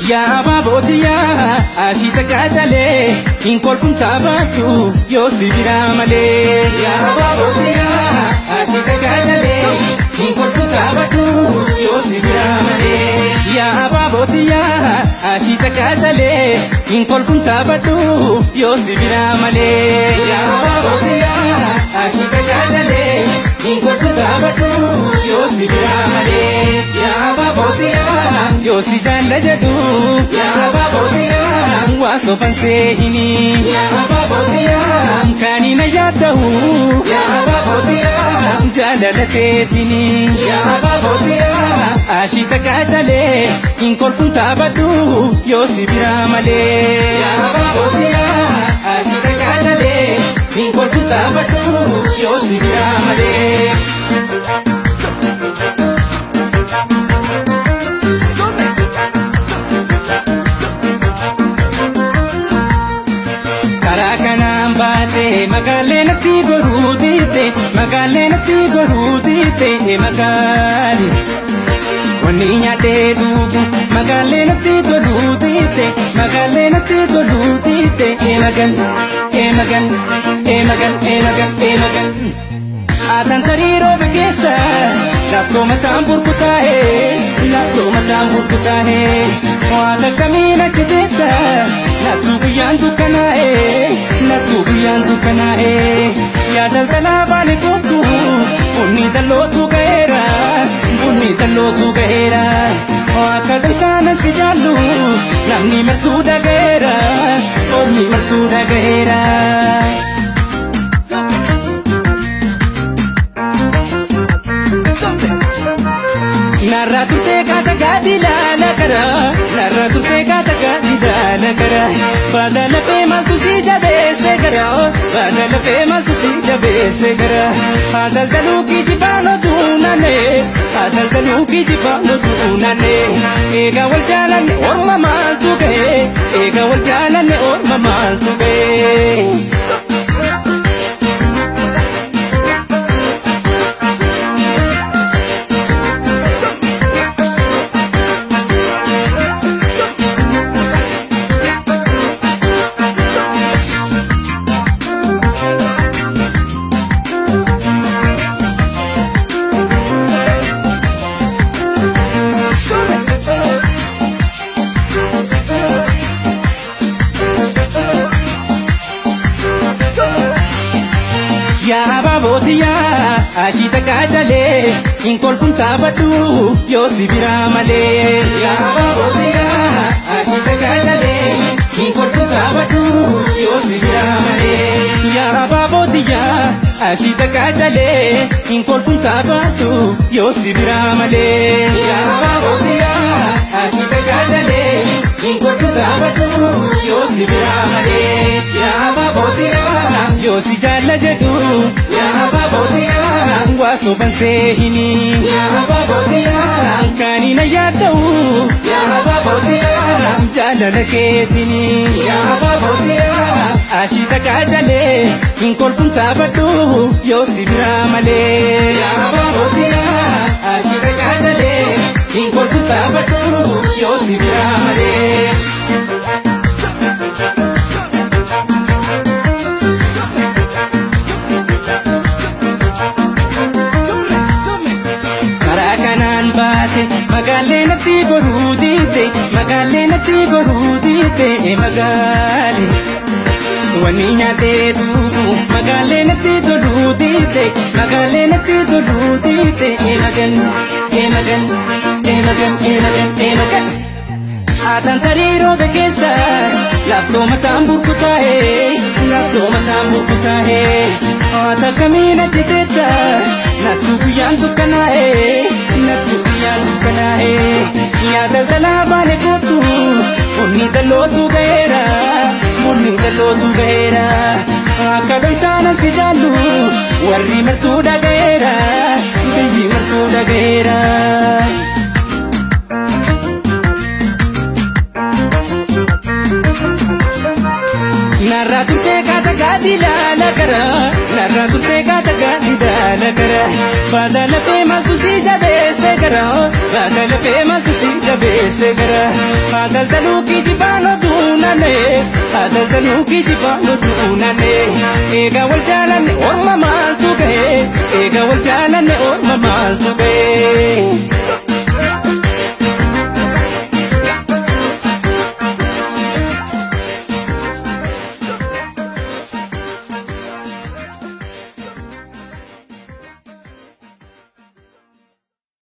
Ya babotiya ashita katale inkol funtabatu yo sibira male. Ya babotiya ashita katale inkol funtabatu yo sibira male. Ya babotiya ashita katale inkol funtabatu yo sibira male. Ya babotiya ashita katale inkol funtabatu yo sibira male. Ya babotiya yo si janda jadu ya babotiya waso fansehini ya babotiya kani na yadahu ya babotiya jalalatini ya babotiya ashita katale inkol funtabatu yo sibira male. Ya babotiya ashita katale inkol funtabatu yo sibira male. Magaalena ti gorudite, magaalena ti gorudite, magaali. Waninya te dugu, magaalena ti gorudite, magaalena ti gorudite, magan, magan, magan, magan, magan. Atan tariro begesa, lapto matam burkutahe, lapto matam burkutahe. Wala kamina chedeta, natubiyan dukanahe, natubiyan dukanahe. Ya daldala bale kotu, bunni dalotu gahera, bunni dalotu gahera. Wakadai sana si jalu, namni mertuda gahera, orni mertuda gahera. Narra turte kata gadila nakara, narra turte kata gadila nakara. Badal pe mal tu si jabe se kara, badal pe mal tu si jabe se kara. Adal dalu ki jibano dunane, adal dalu ki jibano dunane. Ega wal jalan ne or mamal tu gahe, ega wal jalan ne or mamal tu gahe. Ya babotiya ashita katale inkol funtabatu yo sibira male. Ya babotiya ashita katale inkol funtabatu yo sibira male. Ya babotiya ashita katale inkol funtabatu yo sibira male. Ya babotiya ashita katale inkol funtabatu yo sibira male. Ya babotiya yo si jala jadu ya babotiya waso fansehini ya babotiya kani na yadahu ya babotiya jalalaketini ya babotiya ashita katale inkol funtabatu yo sibira male. Ya babotiya ashita katale inkol funtabatu yo sibira male. Magaalena ti gorudite, magaalena ti gorudite, magaali. Waninya te dugu, magaalena ti gorudite, magaalena ti gorudite, magan, magan, magan, magan, magan. Atan tariro begesa, lapto matam burkutahe, lapto matam burkutahe. Ata kamina chiteta, natubiyan dukanahe, natubiyan dukanahe. Ya daldala bale kotu, bunni dalotu gahera, bunni dalotu kootu gaheera akka dhoysaanan si jaallu warri martuu dhagaheera biyyi martuu dhagaheera. Narraa turtee kaata gaadhiidhaan akara narraa turtee kaata gaadhiidhaan akara baata lafee maaltu si jabeesse gara baata lafee maaltu si jabeesse gara haadaldaluu kijibaan oduu naannee haadaldaluu kijibaan oduu naannee eega wal jaalanne orma maaltu gahe eega wal jaalanne orma maaltu gahe.